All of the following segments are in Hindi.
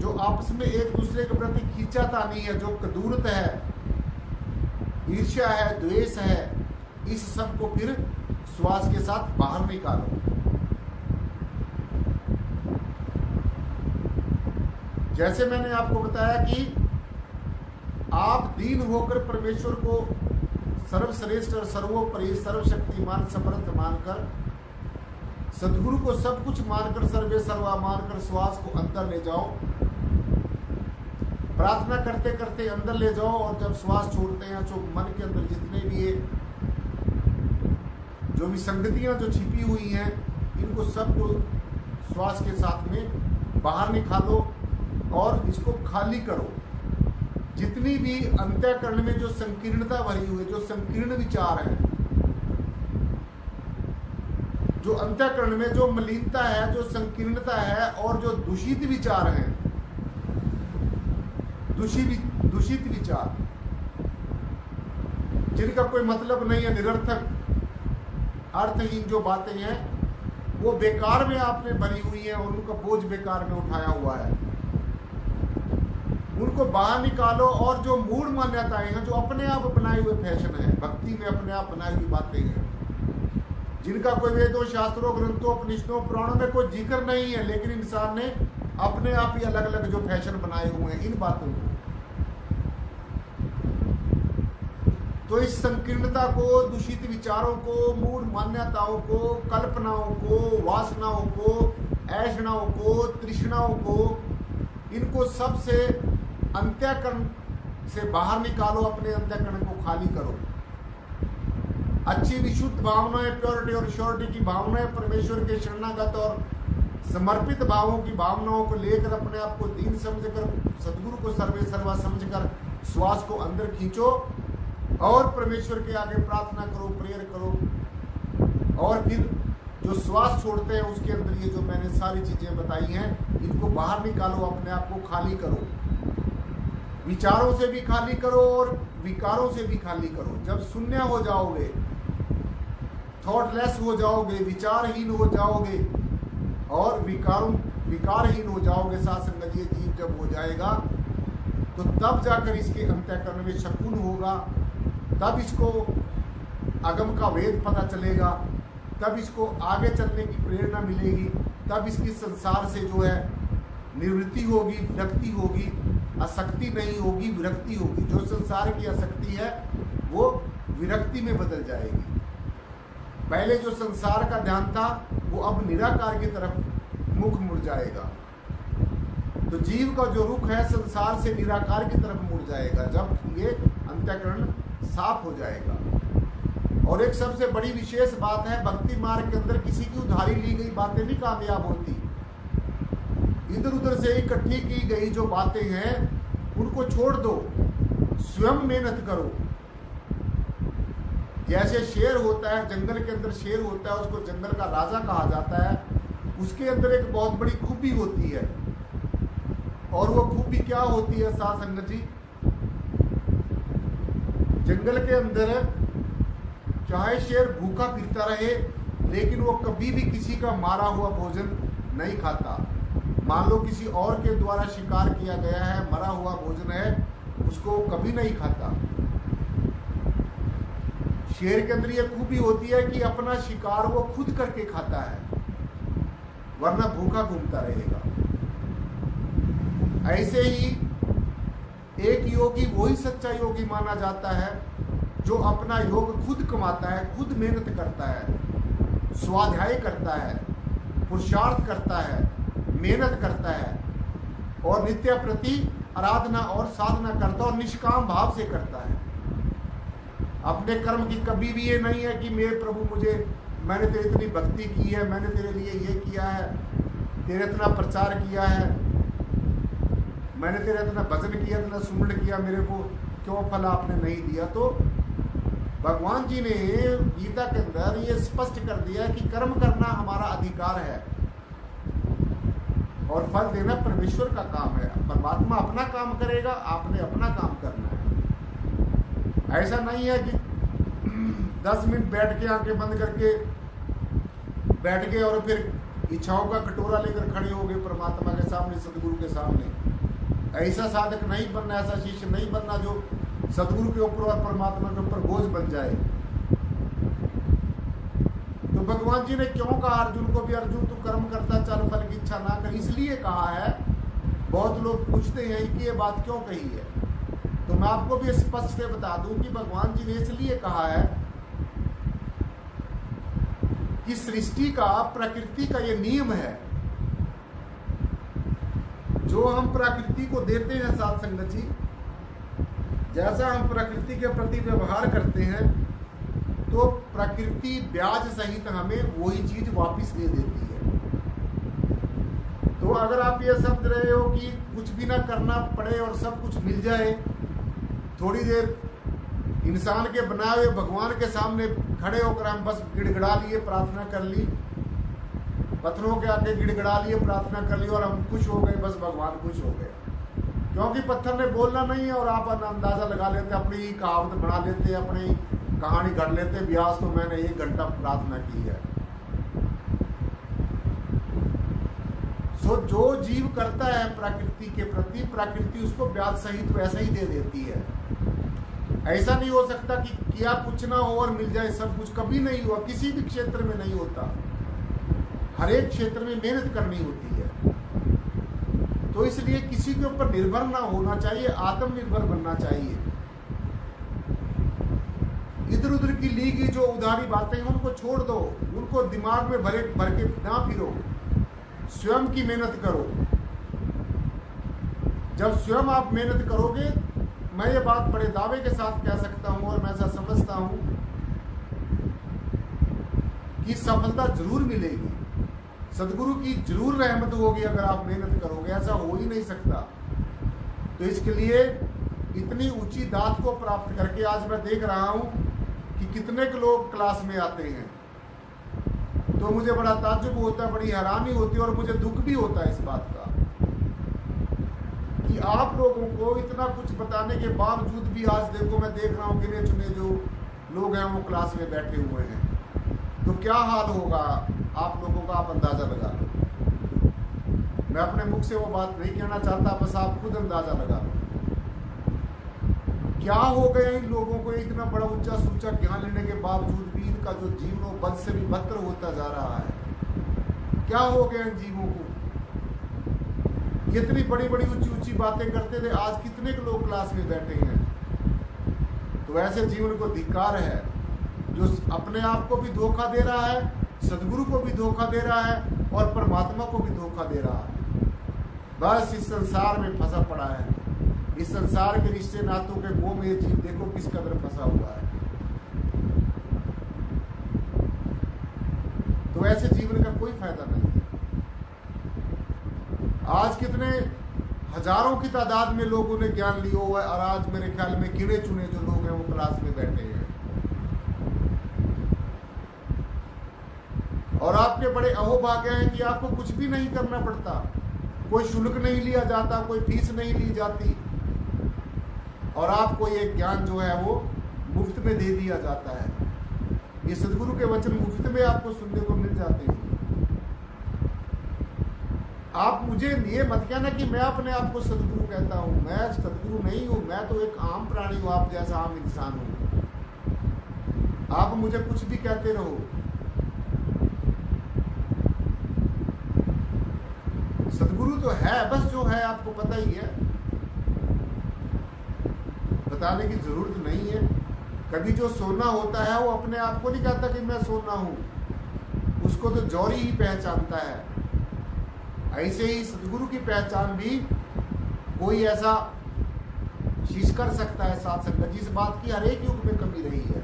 जो आपस में एक दूसरे के प्रति खींचातानी है, जो कदूरत है, ईर्ष्या है, द्वेष है, इस सब को फिर श्वास के साथ बाहर निकालो। जैसे मैंने आपको बताया कि आप दीन होकर परमेश्वर को सर्वश्रेष्ठ और सर्वोपरि सर्वशक्तिमान समर्थ मानकर, सदगुरु को सब कुछ मानकर, सर्वे सर्वा मानकर श्वास को अंदर ले जाओ। प्रार्थना करते करते अंदर ले जाओ, और जब श्वास छोड़ते हैं तो मन के अंदर जितने भी जो भी संगतियां जो छिपी हुई हैं, इनको सबको श्वास के साथ में बाहर निकालो और इसको खाली करो। जितनी भी अंतःकरण में जो संकीर्णता भरी हुई है, जो संकीर्ण विचार है, जो अंतःकरण में जो मलिनता है, जो संकीर्णता है, और जो दूषित विचार हैं, दूषित विचार जिनका कोई मतलब नहीं है, निरर्थक अर्थहीन जो बातें हैं, वो बेकार में आपने भरी हुई है और उनका बोझ बेकार में उठाया हुआ है, उनको बाहर निकालो। और जो मूढ़ मान्यताएं हैं, जो अपने आप बनाए हुए फैशन है, भक्ति में अपने आप बनाई हुई बातें हैं, जिनका कोई वेदों, शास्त्रों, ग्रंथों, उपनिषदों, पुराणों में कोई जिक्र नहीं है, लेकिन इंसान ने अपने आप ही अलग अलग जो फैशन बनाए हुए हैं, इन बातों को, तो इस संकीर्णता को, दूषित विचारों को, मूढ़ मान्यताओं को, कल्पनाओं को, वासनाओं को, ऐषणाओं को, तृष्णाओं को, इनको सबसे अंतःकरण से बाहर निकालो। अपने अंतःकरण को खाली करो। अच्छी विशुद्ध भावनाएं, प्योरिटी और श्योरिटी की भावनाएं, परमेश्वर के शरणागत और समर्पित भावों की भावनाओं को लेकर अपने आप को दीन समझकर, सदगुरु को सर्वे सर्वा समझकर श्वास को अंदर खींचो और परमेश्वर के आगे प्रार्थना करो, प्रेयर करो। और फिर जो श्वास छोड़ते हैं उसके अंदर ये जो मैंने सारी चीजें बताई हैं, इनको बाहर निकालो, अपने आप को खाली करो। विचारों से भी खाली करो और विकारों से भी खाली करो। जब शून्य हो जाओगे, थॉटलेस हो जाओगे, विचारहीन हो जाओगे और विकारहीन हो जाओगे, साथ संगत ये जीव जब हो जाएगा, तो तब जाकर इसके अंतःकरण में सकून होगा, तब इसको अगम का वेद पता चलेगा, तब इसको आगे चलने की प्रेरणा मिलेगी, तब इसकी संसार से जो है निवृत्ति होगी, विरक्ति होगी, आसक्ति नहीं होगी, विरक्ति होगी। जो संसार की आसक्ति है वो विरक्ति में बदल जाएगी। पहले जो संसार का ध्यान था वो अब निराकार की तरफ मुख मुड़ जाएगा। तो जीव का जो रुख है संसार से निराकार की तरफ मुड़ जाएगा जब ये अंतःकरण साफ हो जाएगा। और एक सबसे बड़ी विशेष बात है, भक्ति मार्ग के अंदर किसी की उधारी ली गई बातें नहीं कामयाब होती। इधर उधर से इकट्ठी की गई जो बातें हैं उनको छोड़ दो, स्वयं मेहनत करो। जैसे शेर होता है, जंगल के अंदर शेर होता है, उसको जंगल का राजा कहा जाता है। उसके अंदर एक बहुत बड़ी खूबी होती है, और वो खूबी क्या होती है साथ संगत जी? जंगल के अंदर चाहे शेर भूखा फिरता रहे, लेकिन वो कभी भी किसी का मारा हुआ भोजन नहीं खाता। मान लो किसी और के द्वारा शिकार किया गया है, मरा हुआ भोजन है, उसको कभी नहीं खाता। शेर के अंदर ये खूबी होती है कि अपना शिकार वो खुद करके खाता है, वरना भूखा घूमता रहेगा। ऐसे ही एक योगी वही सच्चा योगी माना जाता है जो अपना योग खुद कमाता है, खुद मेहनत करता है, स्वाध्याय करता है, पुरुषार्थ करता है, मेहनत करता है और नित्य प्रति आराधना और साधना करता है और निष्काम भाव से करता है। अपने कर्म की कभी भी ये नहीं है कि मेरे प्रभु मैंने तेरी इतनी भक्ति की है, मैंने तेरे लिए ये किया है, तेरे इतना प्रचार किया है, मैंने तेरा इतना भजन किया, इतना सुमरण किया, मेरे को क्यों फल आपने नहीं दिया? तो भगवान जी ने गीता के अंदर ये स्पष्ट कर दिया कि कर्म करना हमारा अधिकार है और फल देना परमेश्वर का काम है। परमात्मा अपना काम करेगा, आपने अपना काम करना है। ऐसा नहीं है कि 10 मिनट बैठ के आंखें बंद करके बैठ गए और फिर इच्छाओं का कटोरा लेकर खड़े हो गए परमात्मा के सामने, सदगुरु के सामने। ऐसा साधक नहीं बनना, ऐसा शिष्य नहीं बनना जो सदगुरु के ऊपर और परमात्मा के ऊपर बोझ बन जाए। तो भगवान जी ने क्यों कहा अर्जुन को भी, अर्जुन तू कर्म करता चल, फल की इच्छा ना कर, इसलिए कहा है। बहुत लोग पूछते हैं कि ये बात क्यों कही है, तो मैं आपको भी स्पष्ट से बता दूं कि भगवान जी ने इसलिए कहा है कि सृष्टि का, प्रकृति का ये नियम है। जो हम प्रकृति को देते हैं साथ संगत जी, जैसा हम प्रकृति के प्रति व्यवहार करते हैं तो प्रकृति ब्याज सहित हमें वही चीज वापस दे देती है। तो अगर आप ये समझ रहे हो कि कुछ भी ना करना पड़े और सब कुछ मिल जाए, थोड़ी देर इंसान के बनाए हुए भगवान के सामने खड़े होकर हम बस गिड़गिड़ा लिए, प्रार्थना कर ली, पत्थरों के आगे गिड़गिड़ा लिए, प्रार्थना कर ली और हम खुश हो गए, बस भगवान खुश हो गए। क्योंकि पत्थर ने बोलना नहीं है और आप अंदाजा लगा लेते, अपनी ही कहावत बना लेते, अपनी कहानी गढ़ लेते, ब्यास तो मैंने 1 घंटा प्रार्थना की है। सो जो जीव करता है प्रकृति के प्रति, प्रकृति उसको ब्याज सहित वैसा ही दे देती है। ऐसा नहीं हो सकता कि किया कुछ ना हो और मिल जाए सब कुछ, कभी नहीं हुआ, किसी भी क्षेत्र में नहीं होता। हर एक क्षेत्र में मेहनत करनी होती है। तो इसलिए किसी के ऊपर निर्भर ना होना चाहिए, आत्मनिर्भर बनना चाहिए। इधर उधर की ली गई जो उधारी बातें हैं उनको छोड़ दो, उनको दिमाग में भर के ना फिरो, स्वयं की मेहनत करो। जब स्वयं आप मेहनत करोगे, मैं ये बात बड़े दावे के साथ कह सकता हूं और मैं ऐसा समझता हूं कि सफलता जरूर मिलेगी, सदगुरु की जरूर रहमत होगी अगर आप मेहनत करोगे। ऐसा हो ही नहीं सकता। तो इसके लिए इतनी ऊंची दात को प्राप्त करके आज मैं देख रहा हूं कि कितने के लोग क्लास में आते हैं, तो मुझे बड़ा ताज्जुब होता है, बड़ी हैरानी होती है और मुझे दुख भी होता है इस बात का कि आप लोगों को इतना कुछ बताने के बावजूद भी आज देखो, मैं देख रहा हूं गिने चुने जो लोग हैं वो क्लास में बैठे हुए हैं। तो क्या हाल होगा आप लोगों का, आप अंदाजा लगा लो। मैं अपने मुख से वो बात नहीं कहना चाहता, बस आप खुद अंदाजा लगा लो क्या हो गया इन लोगों को। इतना बड़ा ऊंचा सूचा ज्ञान लेने के बावजूद भी इनका जो जीवन बद से भी बदतर होता जा रहा है। क्या हो गया इन जीवों को। इतनी बड़ी बड़ी ऊंची ऊंची बातें करते थे, आज कितने के लोग क्लास में बैठे हैं। तो ऐसे जीवन को धिक्कार है जो अपने आप को भी धोखा दे रहा है, सदगुरु को भी धोखा दे रहा है और परमात्मा को भी धोखा दे रहा है। बस इस संसार में फंसा पड़ा है। इस संसार के रिश्ते नातों के मोह में ये जीव देखो किस कदर फंसा हुआ है। तो ऐसे जीवन का कोई फायदा नहीं है। आज कितने हजारों की तादाद में लोगों ने ज्ञान लिया हुआ है और आज मेरे ख्याल में गिने चुने जो लोग हैं वो क्लास में बैठे हैं। और आपके बड़े अहोभाग्य हैं कि आपको कुछ भी नहीं करना पड़ता, कोई शुल्क नहीं लिया जाता, कोई फीस नहीं ली जाती और आपको ये ज्ञान जो है वो मुफ्त में दे दिया जाता है। ये सदगुरु के वचन मुफ्त में आपको सुनने को मिल जाते हैं। आप मुझे ये मत कहना कि मैं अपने आप को सदगुरु कहता हूं। मैं सदगुरु नहीं हूं, मैं तो एक आम प्राणी हूं, आप जैसा आम इंसान हूं। आप मुझे कुछ भी कहते रहो, सदगुरु तो है, बस जो है आपको पता ही है, बताने की जरूरत नहीं है। कभी जो सोना होता है वो अपने आप को नहीं कहता कि मैं सोना हूं, उसको तो जौहरी ही पहचानता है। ऐसे ही सदगुरु की पहचान भी कोई ऐसा शीश कर सकता है साथ संगत, जिस बात की हर एक युग में कमी रही है।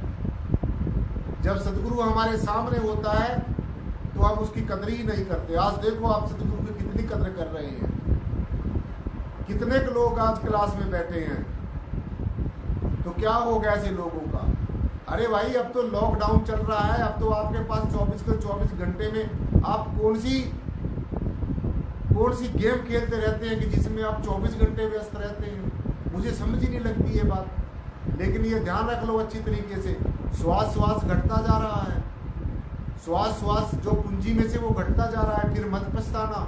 जब सदगुरु हमारे सामने होता है तो हम उसकी कदर ही नहीं करते। आज देखो आप सदगुरु की कितनी कदर कर रहे हैं, कितने के लोग आज क्लास में बैठे हैं। तो क्या होगा ऐसे लोगों का। अरे भाई अब तो लॉकडाउन चल रहा है, अब तो आपके पास 24 के 24 घंटे में आप कौन सी गेम खेलते रहते हैं कि जिसमें आप 24 घंटे व्यस्त रहते हैं। मुझे समझ ही नहीं लगती ये बात। लेकिन ये ध्यान रख लो अच्छी तरीके से, श्वास घटता जा रहा है। श्वास जो पूंजी में से वो घटता जा रहा है। फिर मत पछताना,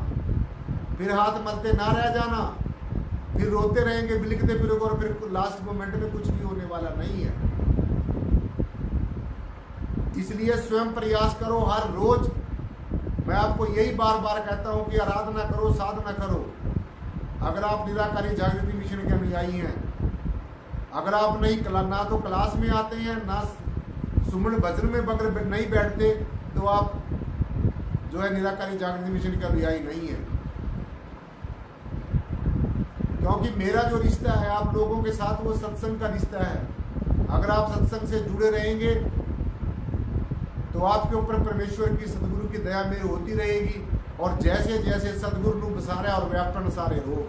फिर हाथ मलते ना रह जाना। फिर रोते रहेंगे, बिलखते फिरोगे और फिर लास्ट मोमेंट में कुछ भी होने वाला नहीं है। इसलिए स्वयं प्रयास करो हर रोज। मैं आपको यही बार बार कहता हूं कि आराधना करो, साधना करो। अगर आप निराकारी जागृति मिशन के अनुयायी हैं, अगर आप ना तो क्लास में आते हैं, ना सुमन भजन में बगैर नहीं बैठते, तो आप जो है निराकारी जागृति मिशन के अनुयायी नहीं है। क्योंकि मेरा जो रिश्ता है आप लोगों के साथ वो सत्संग का रिश्ता है। अगर आप सत्संग से जुड़े रहेंगे तो आपके ऊपर परमेश्वर की सदगुरु की दया मेरी होती रहेगी। और जैसे जैसे सदगुरु नू बसारा और व्यापन सारे रोग,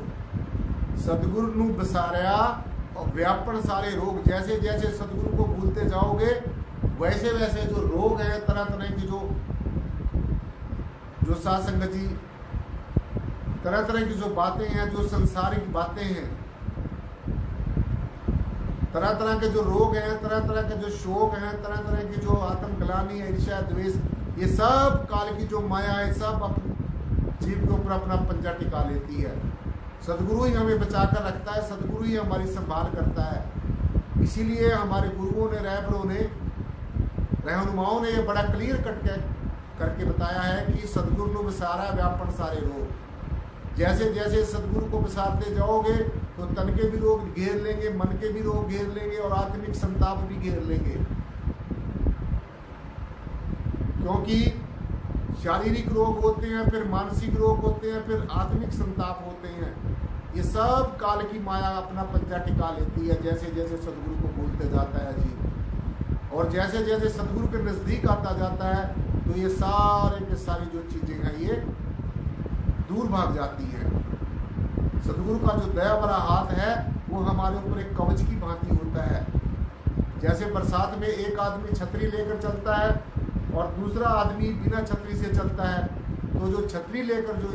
सदगुरु नू बसारा और व्यापन सारे रोग, जैसे जैसे सदगुरु को भूलते जाओगे वैसे वैसे जो रोग है, तरह तरह की जो साध संगत जी, तरह तरह की जो बातें हैं, जो संसारिक बातें हैं, तरह तरह के जो रोग हैं, तरह तरह के जो शोक हैं, तरह तरह की जो आत्मग्लानि है, ईर्ष्या द्वेष, ये सब काल की जो माया है, सब अपने जीव के ऊपर अपना पंजा टिका लेती है। सदगुरु ही हमें बचाकर रखता है, सदगुरु ही हमारी संभाल करता है। इसीलिए हमारे गुरुओं ने, रहबरों ने, रहनुमाओं ने ये बड़ा क्लियर कट करके बताया है कि सदगुरु को बसारा व्यापन सारे रोग। जैसे जैसे सदगुरु को बसारते जाओगे तो तन के भी रोग घेर लेंगे, मन के भी रोग घेर लेंगे और आत्मिक संताप भी घेर लेंगे। क्योंकि शारीरिक रोग होते हैं, फिर मानसिक रोग होते हैं, फिर आत्मिक संताप होते हैं। ये सब काल की माया अपना पंजा टिका लेती है जैसे जैसे सदगुरु को भूलते जाता है जी। और जैसे जैसे सदगुरु के नजदीक आता जाता है तो ये सारे के सारी जो चीजें हैं ये दूर भाग जाती हैं। सदगुरु का जो दया भरा हाथ है वो हमारे ऊपर एक कवच की भांति होता है। जैसे बरसात में एक आदमी छतरी लेकर चलता है और दूसरा आदमी बिना छतरी से चलता है, तो जो छतरी लेकर जो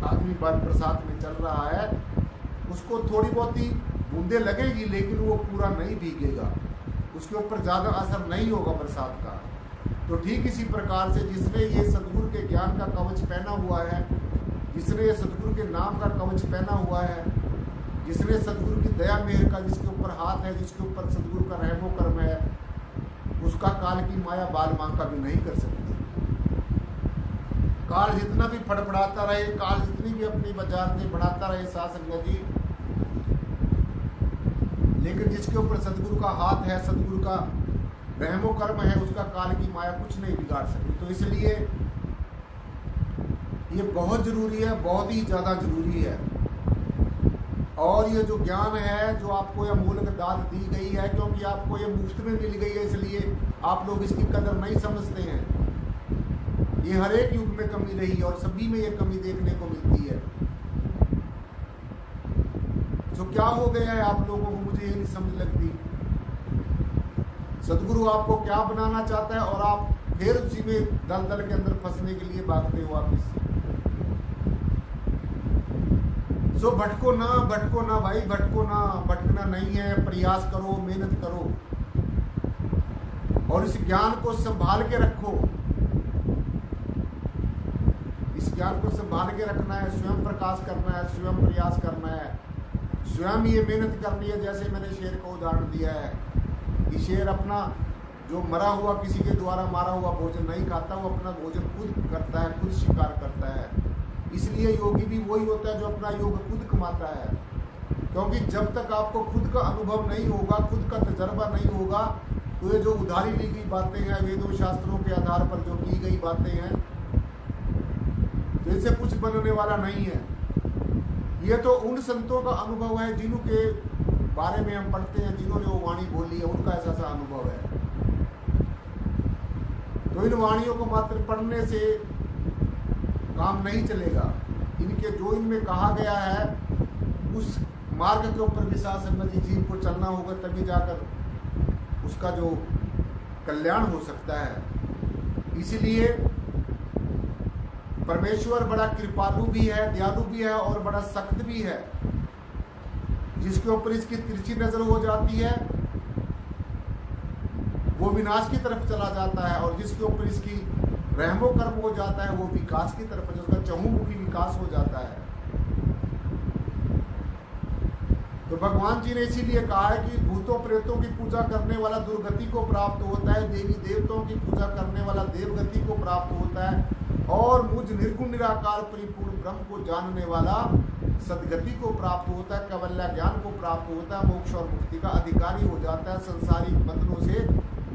आदमी बरसात में चल रहा है उसको थोड़ी बहुत ही बूंदे लगेगी, लेकिन वो पूरा नहीं भीगेगा, उसके ऊपर ज़्यादा असर नहीं होगा बरसात का। तो ठीक इसी प्रकार से जिसने ये सदगुरु के ज्ञान का कवच पहना हुआ है, जिसने ये सदगुरु के नाम का कवच पहना हुआ है, जिसने सदगुरु की दया मेहर का जिसके ऊपर हाथ है, जिसके ऊपर सदगुरु का रहमो कर्म है, उसका काल की माया बाल मांका भी नहीं कर सकती। काल जितना भी फड़फड़ाता रहे, काल जितनी भी अपनी वजारतें बढ़ाता रहे साध संगत जी, लेकिन जिसके ऊपर सदगुरु का हाथ है, सदगुरु का रहमो कर्म है, उसका काल की माया कुछ नहीं बिगाड़ सकती। तो इसलिए ये बहुत जरूरी है, बहुत ही ज्यादा जरूरी है। और ये जो ज्ञान है, जो आपको ये अमूल्य दात दी गई है, क्योंकि आपको ये मुफ्त में मिल गई है, इसलिए आप लोग इसकी कदर नहीं समझते हैं। ये हर एक युग में कमी रही और सभी में ये कमी देखने को मिलती है। तो क्या हो गया है आप लोगों को, मुझे ये नहीं समझ लगती। सदगुरु आपको क्या बनाना चाहता है और आप फिर उसी में दलदल के अंदर फंसने के लिए भागते हो वापिस। सो भटको ना भाई, भटको ना, भटकना नहीं है। प्रयास करो, मेहनत करो और इस ज्ञान को संभाल के रखो। इस ज्ञान को संभाल के रखना है, स्वयं प्रकाश करना है, स्वयं प्रयास करना है, स्वयं ये मेहनत करनी है। जैसे मैंने शेर का उदाहरण दिया है कि शेर अपना जो मरा हुआ, किसी के द्वारा मारा हुआ भोजन नहीं खाता, वो अपना भोजन खुद करता है, खुद शिकार करता है। इसलिए योगी भी वही होता है जो अपना योग खुद कमाता है। क्योंकि जब तक आपको खुद का अनुभव नहीं होगा, खुद का तजर्बा नहीं होगा, तो ये जो उधारी ली गई बातें हैं, वेदों शास्त्रों के आधार पर जो की गई बातें हैं, तो इससे कुछ बनने वाला नहीं है। ये तो उन संतों का अनुभव है जिनके बारे में हम पढ़ते हैं, जिन्होंने वो वाणी बोली है, उनका ऐसा सा अनुभव है। तो इन वाणियों को मात्र पढ़ने से काम नहीं चलेगा। इनके जो इनमें कहा गया है उस मार्ग के ऊपर भी साध संगत जी जीव को चलना होगा, तभी जाकर उसका जो कल्याण हो सकता है। इसलिए परमेश्वर बड़ा कृपालु भी है, दयालु भी है और बड़ा सख्त भी है। जिसके ऊपर इसकी तिरछी नजर हो जाती है वो विनाश की तरफ चला जाता है, और जिसके ऊपर इसकी रहमो कर्म हो जाता है वो विकास की तरफ, जिसका चहुमुखी विकास हो जाता है। तो भगवान जी ने इसीलिए कहा है कि भूतों प्रेतों की पूजा करने वाला दुर्गति को प्राप्त होता है, देवी देवताओं की पूजा करने वाला देवगति को प्राप्त होता है, और मुझ निर्गुण निराकार परिपूर्ण ब्रह्म को जानने वाला सदगति को प्राप्त होता है, कैवल्य ज्ञान को प्राप्त होता है, मोक्ष और मुक्ति का अधिकारी हो जाता है, संसारिक बंधनों से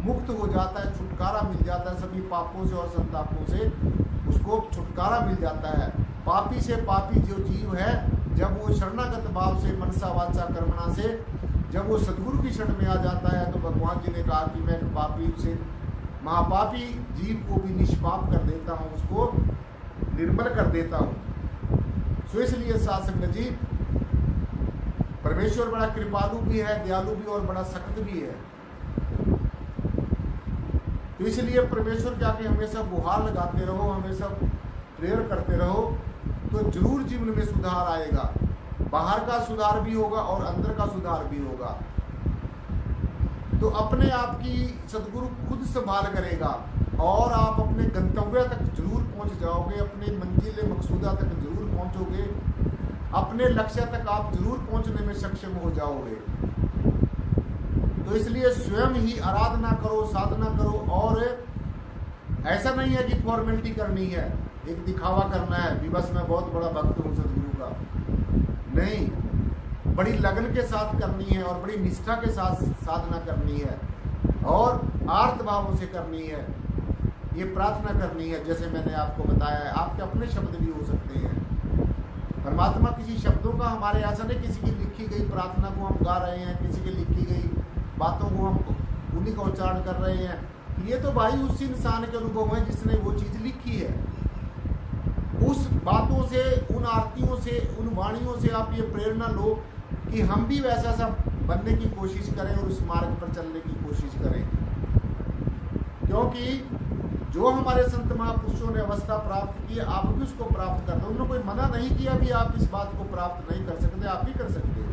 मुक्त हो जाता है, छुटकारा मिल जाता है, सभी पापों से और संतापों से उसको छुटकारा मिल जाता है। पापी से पापी जो जीव है, जब वो शरणागत भाव से मनसा वाचा कर्मणा से जब वो सद्गुरु की शरण में आ जाता है, तो भगवान जी ने कहा कि मैं पापी से महापापी जीव को भी निष्पाप कर देता हूँ, उसको निर्मल कर देता हूँ। सो इसलिए साध संगत जी, परमेश्वर बड़ा कृपालु भी है, दयालु भी और बड़ा सख्त भी है। तो इसलिए परमेश्वर के आगे हमेशा गुहार लगाते रहो, हमेशा प्रेयर करते रहो, तो जरूर जीवन में सुधार आएगा। बाहर का सुधार भी होगा और अंदर का सुधार भी होगा। तो अपने आप की सदगुरु खुद संभाल करेगा और आप अपने गंतव्य तक जरूर पहुंच जाओगे, अपने मंजिल मकसूदा तक जरूर पहुंचोगे, अपने लक्ष्य तक आप जरूर पहुंचने में सक्षम हो जाओगे। तो इसलिए स्वयं ही आराधना करो, साधना करो, और ऐसा नहीं है कि फॉर्मेलिटी करनी है, एक दिखावा करना है कि बस मैं बहुत बड़ा भक्त हूँ सदगुरु का। नहीं, बड़ी लगन के साथ करनी है और बड़ी निष्ठा के साथ साधना करनी है और आर्त भावों से करनी है। ये प्रार्थना करनी है, जैसे मैंने आपको बताया है। आपके अपने शब्द भी हो सकते हैं। परमात्मा किसी शब्दों का हमारे ऐसा नहीं, किसी की लिखी गई प्रार्थना को हम गा रहे हैं, किसी की लिखी गई बातों को हम उन्हीं का उच्चारण कर रहे हैं। ये तो भाई उस इंसान के अनुभव है जिसने वो चीज लिखी है। उस बातों से, उन आरतियों से, उन वाणियों से आप ये प्रेरणा लो कि हम भी वैसा सा बनने की कोशिश करें और उस मार्ग पर चलने की कोशिश करें। क्योंकि जो हमारे संत महापुरुषों ने अवस्था प्राप्त की, आप भी उसको प्राप्त कर दो। उन्होंने कोई मना नहीं किया भी आप इस बात को प्राप्त नहीं कर सकते, आप भी कर सकते हो।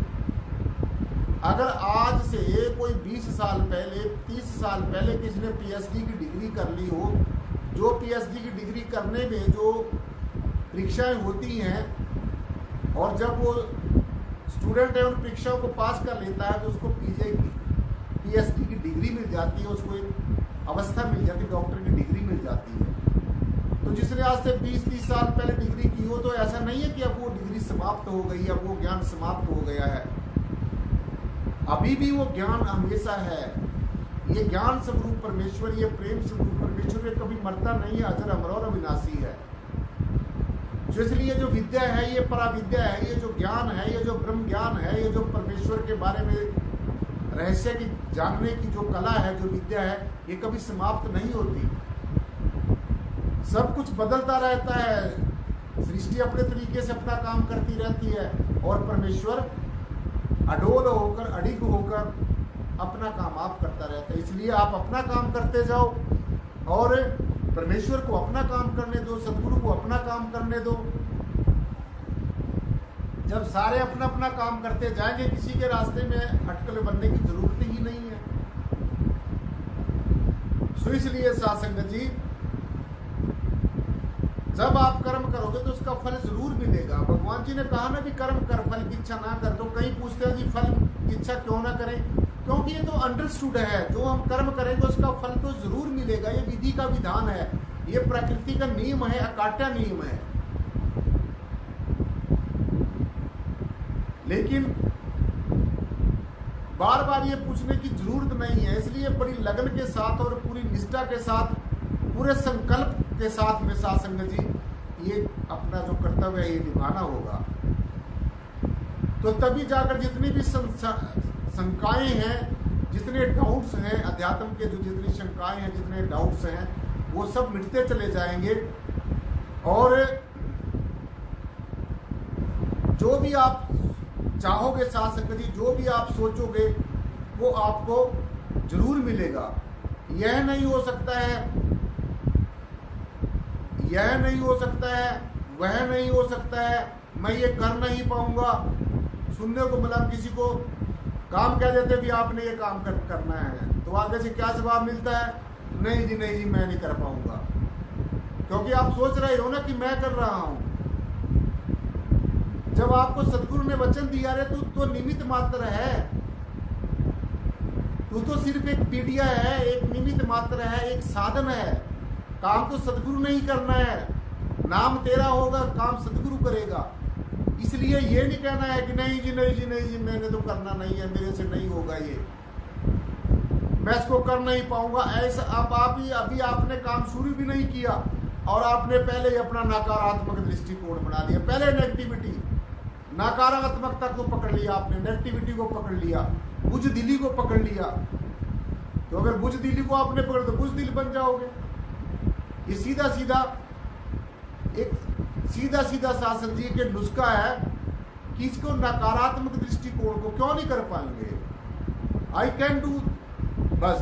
अगर आज से कोई 20 साल पहले, 30 साल पहले किसी ने पीएचडी की डिग्री कर ली हो, जो पीएचडी की डिग्री करने में जो परीक्षाएं होती हैं और जब वो स्टूडेंट है उन परीक्षाओं को पास कर लेता है, तो उसको पीएचडी की डिग्री मिल जाती है, उसको एक अवस्था मिल जाती है, डॉक्टर की डिग्री मिल जाती है। तो जिसने आज से 20-30 साल पहले डिग्री की हो, तो ऐसा नहीं है कि अब वो डिग्री समाप्त हो गई, अब वो ज्ञान समाप्त हो गया है। अभी भी वो ज्ञान हमेशा है। ये ज्ञान स्वरूप परमेश्वर, ये प्रेम स्वरूप परमेश्वर, ये कभी मरता नहीं है, अजर अमर और अविनाशी है। जो इसलिए जो विद्या है, ये पराविद्या है, ये जो ज्ञान है, ये जो ब्रह्म ज्ञान है, ये जो परमेश्वर के बारे में रहस्य की जानने की जो कला है, जो विद्या है, ये कभी समाप्त नहीं होती। सब कुछ बदलता रहता है, सृष्टि अपने तरीके से अपना काम करती रहती है और परमेश्वर अडोल होकर, अडिग होकर अपना काम आप करता रहता है। इसलिए आप अपना काम करते जाओ और परमेश्वर को अपना काम करने दो, सदगुरु को अपना काम करने दो। जब सारे अपना अपना काम करते जाएंगे, किसी के रास्ते में अटकल बनने की जरूरत ही नहीं है। सो इसलिए साध संगत जी, जब आप कर्म करोगे तो उसका फल जरूर मिलेगा। भगवान जी ने कहा ना कि कर्म कर, फल की इच्छा ना कर। तो कई पूछते हैं जी फल की इच्छा क्यों ना करें? क्योंकि ये तो अंडरस्टूड है, जो हम कर्म करेंगे उसका फल तो जरूर मिलेगा। ये विधि का विधान है, ये प्रकृति का नियम है, अकाट्य नियम है। लेकिन बार बार ये पूछने की जरूरत नहीं है। इसलिए बड़ी लगन के साथ और पूरी निष्ठा के साथ, पूरे संकल्प के साथ में साध संगत जी ये अपना जो कर्तव्य है ये निभाना होगा। तो तभी जाकर जितनी भी शंकाएं हैं, जितने डाउट्स हैं अध्यात्म के, जो जितनी शंकाएं हैं, जितने डाउट्स हैं, वो सब मिटते चले जाएंगे। और जो भी आप चाहोगे साध संगत जी, जो भी आप सोचोगे वो आपको जरूर मिलेगा। यह नहीं हो सकता है, यह नहीं हो सकता है, वह नहीं हो सकता है, मैं ये कर नहीं पाऊंगा। सुनने को मिला किसी को काम कह देते भी आपने ये काम करना है, तो आगे से क्या जवाब मिलता है? नहीं जी, नहीं जी, मैं नहीं कर पाऊंगा। क्योंकि आप सोच रहे हो ना कि मैं कर रहा हूं। जब आपको सदगुरु ने वचन दिया रे तू तो निमित्त मात्र है, तू तो सिर्फ एक मीडिया है, एक निमित्त मात्र है, एक साधन है। काम तो सदगुरु ने ही करना है, नाम तेरा होगा, काम सदगुरु करेगा। इसलिए ये नहीं कहना है कि नहीं जी नहीं जी नहीं जी मैंने तो करना नहीं है, मेरे से नहीं होगा, ये मैं इसको कर नहीं पाऊंगा, ऐसा। अब आप ही अभी आपने काम शुरू भी नहीं किया और आपने पहले ही अपना नकारात्मक दृष्टिकोण बना लिया। पहले नेगेटिविटी, नकारात्मकता को पकड़ लिया आपने, नेगेटिविटी को पकड़ लिया, बुजदिली को पकड़ लिया। तो अगर बुजदिली को आपने पकड़ तो बुजदिल बन जाओगे। ये सीधा सीधा शासन जी के नुस्खा है कि इसको नकारात्मक दृष्टिकोण को क्यों नहीं कर पाएंगे। आई कैन डू, बस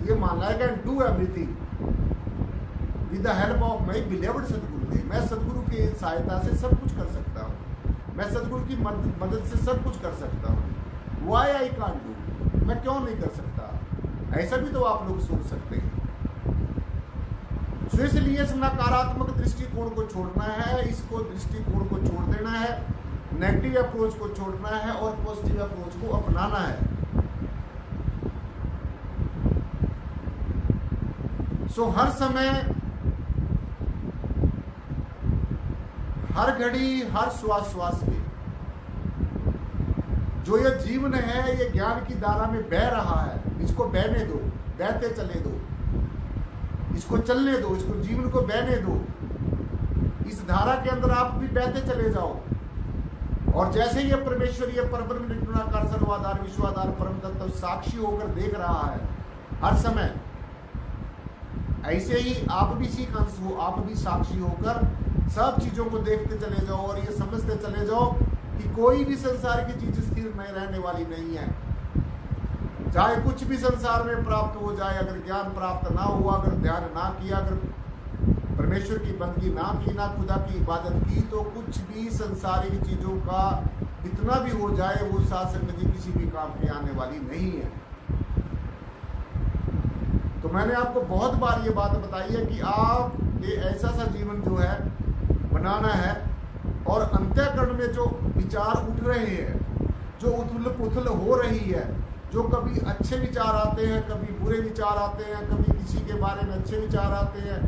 ये मानना, I can do everything with the help of my believed सदगुरुदेव। मैं सदगुरु की सहायता से सब कुछ कर सकता हूँ, मैं सदगुरु की मदद से सब कुछ कर सकता हूँ। वाई आई कांट डू, मैं क्यों नहीं कर सकता, ऐसा भी तो आप लोग सोच सकते हैं। तो इसलिए इस नकारात्मक दृष्टिकोण को छोड़ना है, इसको दृष्टिकोण को छोड़ देना है, नेगेटिव अप्रोच को छोड़ना है और पॉजिटिव अप्रोच को अपनाना है। सो हर समय, हर घड़ी, हर श्वास में जो ये जीवन है ये ज्ञान की धारा में बह रहा है, इसको बहने दो, बहते चले दो, इसको चलने दो, इसको जीवन को बहने दो। इस धारा के अंदर आप भी बहते चले जाओ। और जैसे ये परमेश्वर, ये परब्रह्म निर्गुणाकार सर्वाधार विश्वाधार परम तत्व साक्षी होकर देख रहा है हर समय, ऐसे ही आप भी सीख अंश हो, आप भी साक्षी होकर सब चीजों को देखते चले जाओ और ये समझते चले जाओ कि कोई भी संसार की चीज स्थिर नहीं रहने वाली नहीं है। चाहे कुछ भी संसार में प्राप्त हो जाए, अगर ज्ञान प्राप्त ना हुआ, अगर ध्यान ना किया, अगर परमेश्वर की बंदगी ना की, ना खुदा की इबादत की, तो कुछ भी संसारिक चीजों का कितना भी हो जाए वो साथ संगत जी किसी भी काम के आने वाली नहीं है। तो मैंने आपको बहुत बार ये बात बताई है कि आप ये ऐसा सा जीवन जो है बनाना है और अंतःकरण में जो विचार उठ रहे हैं, जो उथल पुथल हो रही है, जो कभी अच्छे विचार आते हैं, कभी बुरे विचार आते हैं, कभी किसी के बारे में अच्छे विचार आते हैं,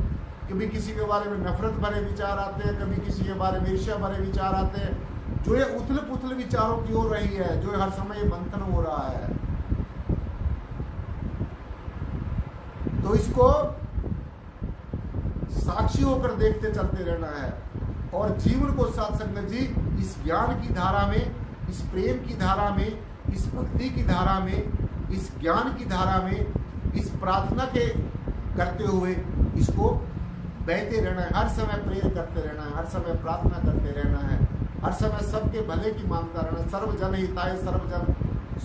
कभी किसी के बारे में नफरत भरे विचार आते हैं, कभी किसी के बारे में ईर्ष्या भरे विचार आते हैं, जो ये उथल पुथल विचारों की ओर रही है, जो हर समय मंथन हो रहा है, तो इसको साक्षी होकर देखते चलते रहना है और जीवन को साथ संगत जी इस ज्ञान की धारा में, इस प्रेम की धारा में, इस भक्ति की धारा में, इस ज्ञान की धारा में, इस प्रार्थना के करते हुए इसको बहते रहना है। हर समय प्रेयर करते रहना है, हर समय प्रार्थना करते रहना है, हर समय सबके भले की मांगता रहना। सर्वजन हिताय सर्वजन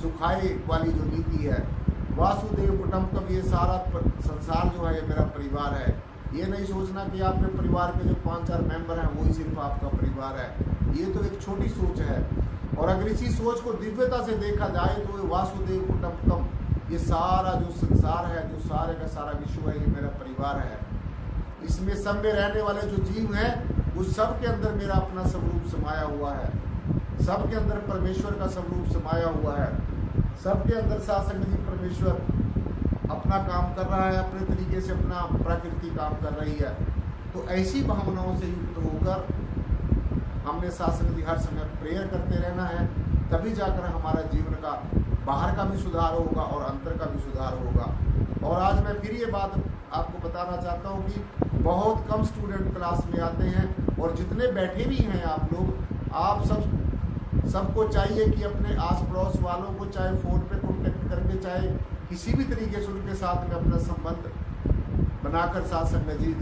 सुखाय वाली जो नीति है, वासुदेव कुटुंबकम, ये सारा संसार जो है ये मेरा परिवार है। ये नहीं सोचना कि आपके परिवार के जो 5-4 मेंबर हैं वही सिर्फ आपका परिवार है, ये तो एक छोटी सोच है। और अगर इसी सोच को दिव्यता से देखा जाए तो वासुदेव कुटुंबकम, ये सारा जो संसार है, जो सारे का सारा विश्व है, ये मेरा परिवार है। इसमें सब में रहने वाले जो जीव हैं उस सब के अंदर मेरा अपना स्वरूप समाया हुआ है, सब के अंदर परमेश्वर का स्वरूप समाया हुआ है, सबके अंदर शासन जी परमेश्वर अपना काम कर रहा है, अपने तरीके से अपना प्रकृति काम कर रही है। तो ऐसी भावनाओं से युक्त होकर हमने शासन जी हर समय प्रेयर करते रहना है, तभी जाकर हमारा जीवन का बाहर का भी सुधार होगा और अंतर का भी सुधार होगा। और आज मैं फिर ये बात आपको बताना चाहता हूँ कि बहुत कम स्टूडेंट क्लास में आते हैं और जितने बैठे भी हैं आप लोग, आप सबको चाहिए कि अपने आस पड़ोस वालों को चाहे फ़ोन पे कॉन्टेक्ट करके, चाहे किसी भी तरीके से उनके साथ में अपना संबंध बनाकर साथ संगत जी,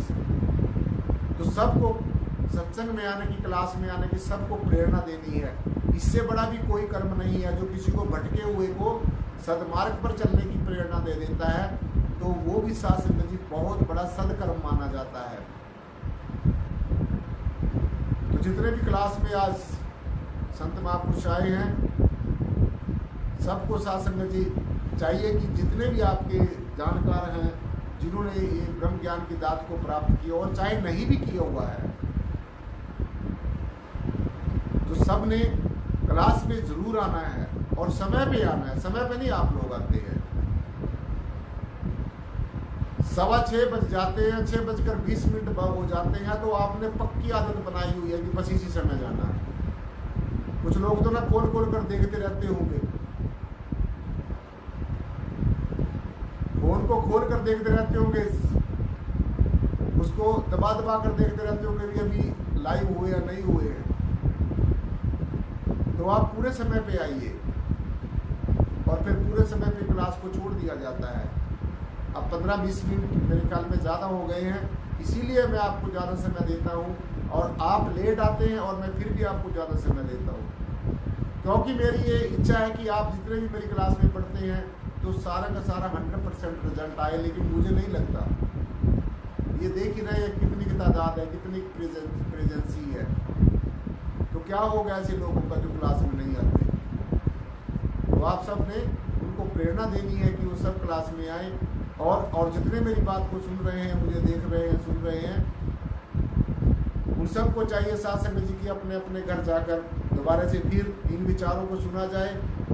तो सबको सत्संग में आने की, क्लास में आने की सबको प्रेरणा देनी है। इससे बड़ा भी कोई कर्म नहीं है। जो किसी को भटके हुए को सदमार्ग पर चलने की प्रेरणा दे देता है तो वो भी साथ संगत जी बहुत बड़ा सदकर्म माना जाता है। तो जितने भी क्लास में आज संत महापुरुष आए हैं, सबको साथ संगत जी चाहिए कि जितने भी आपके जानकार हैं, जिन्होंने ये ब्रह्म ज्ञान की दात को प्राप्त किया और चाहे नहीं भी किया हुआ है, तो सब ने क्लास में जरूर आना है और समय पे आना है। समय पे नहीं आप लोग आते हैं, 6:15 बज जाते हैं, 6:20 हो जाते हैं, तो आपने पक्की आदत बनाई हुई है कि बस इसी समय जाना है। कुछ लोग तो ना खोल खोल कर देखते रहते होंगे, फोन को खोल कर देखते रहते होंगे, उसको दबा दबा कर देखते रहते होंगे कि अभी लाइव हुए या नहीं हुए हैं। तो आप पूरे समय पे आइए और फिर पूरे समय पे क्लास को छोड़ दिया जाता है। अब 15-20 मिनट मेरे ख्याल में ज़्यादा हो गए हैं, इसीलिए मैं आपको ज़्यादा समय देता हूँ और आप लेट आते हैं और मैं फिर भी आपको ज़्यादा समय देता हूँ, क्योंकि मेरी ये इच्छा है कि आप जितने भी मेरी क्लास में पढ़ते हैं तो सारा का सारा 100% रिजल्ट आए। लेकिन मुझे नहीं लगता, ये देख ही रहे हैं कितनी की तादाद है, कितनी प्रेजेंसी है, तो क्या होगा ऐसे लोगों का जो क्लास में नहीं आते। तो आप सब ने उनको प्रेरणा देनी है कि वो सब क्लास में आए और जितने मेरी बात को सुन रहे हैं, मुझे देख रहे हैं, सुन रहे हैं, उन सबको चाहिए साथ संगत जी की अपने अपने घर जाकर दोबारा से फिर इन विचारों को सुना जाए।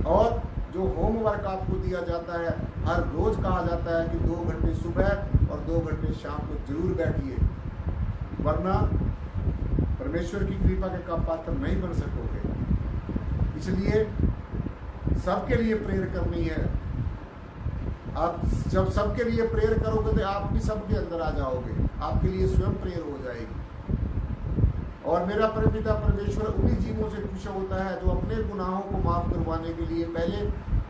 और जो होमवर्क आपको दिया जाता है, हर रोज कहा जाता है कि 2 घंटे सुबह और 2 घंटे शाम को जरूर बैठिए, वरना परमेश्वर की कृपा के का पात्र नहीं बन सकोगे। इसलिए सबके लिए प्रेयर करनी है। आप जब सबके लिए प्रेयर करोगे तो आप भी सबके अंदर आ जाओगे, आपके लिए स्वयं प्रेयर हो जाएगी। और मेरा परमपिता परमेश्वर उन्हीं जीवों से खुश होता है जो अपने गुनाहों को माफ करवाने के लिए पहले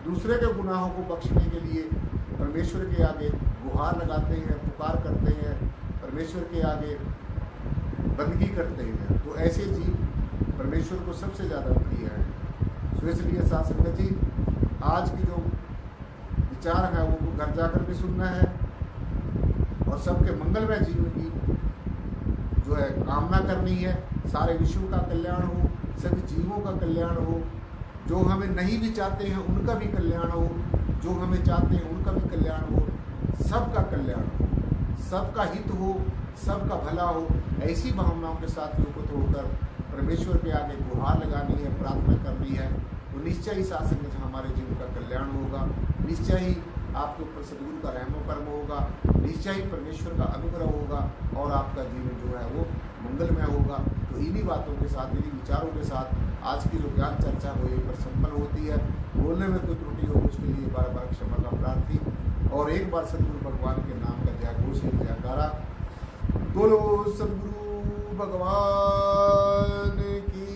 दूसरे के गुनाहों को बख्शने के लिए परमेश्वर के आगे गुहार लगाते हैं, पुकार करते हैं, परमेश्वर के आगे बंदगी करते हैं। तो ऐसे जीव परमेश्वर को सबसे ज़्यादा प्रिय है। तो इसलिए साथ संगत जी, आज की जो विचार है वो घर जाकर भी सुनना है और सबके मंगलमय जीवन की जो है कामना करनी है। सारे विश्व का कल्याण हो, सभी जीवों का कल्याण हो, जो हमें नहीं भी चाहते हैं उनका भी कल्याण हो, जो हमें चाहते हैं उनका भी कल्याण हो, सबका कल्याण हो, सबका हित हो, सबका भला हो। ऐसी भावनाओं के साथ युक्त होकर परमेश्वर के आगे गुहार लगानी है, प्रार्थना करनी है। तो निश्चय ही साथ संगत हमारे जीवन का कल्याण होगा, निश्चय ही आपके ऊपर सद्गुरु का रहमो कर्म होगा, निश्चय ही परमेश्वर का अनुग्रह होगा और आपका जीवन जो है वो मंगलमय होगा। तो इन्हीं बातों के साथ, इन्हीं विचारों के साथ आज की जो ज्ञान चर्चा हो ये पर संपन्न होती है। बोलने में कोई त्रुटि हो उसके लिए बार बार क्षमा का प्रार्थी और एक बार सद्गुरु भगवान के नाम का जय घोष जयकारा। बोलो सद्गुरु भगवान की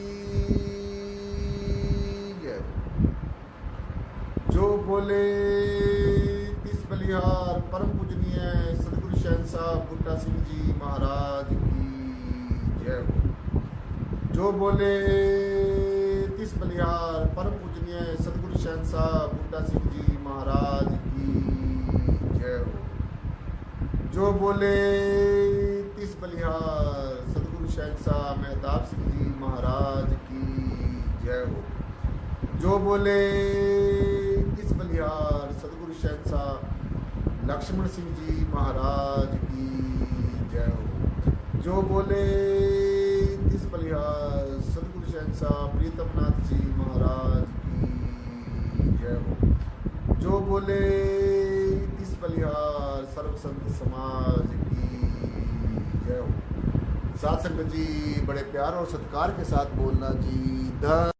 जय। जो बोले तिस बलिहार परम पूजनीय सद्गुरु शहंशाह बूटा सिंह जी महाराज की जय हो। जो बोले तिस बलिहार परम पूजनीय सद्गुरु शहंशाह बूटा सिंह जी महाराज की जय हो। जो बोले तिस बलिहार सद्गुरु शहंशाह मेहताब सिंह जी महाराज की जय हो। जो बोले तिस बलिहार सद्गुरु शहंशाह लक्ष्मण सिंह जी महाराज की जय हो। जो बोले तिस बलिहार सद्गुरु शहंशाह प्रीतमनाथ जी महाराज की जय हो। जो बोले तिस बलिहार सर्व संत समाज की जय हो। साथ संगत जी बड़े प्यार और सत्कार के साथ बोलना जी।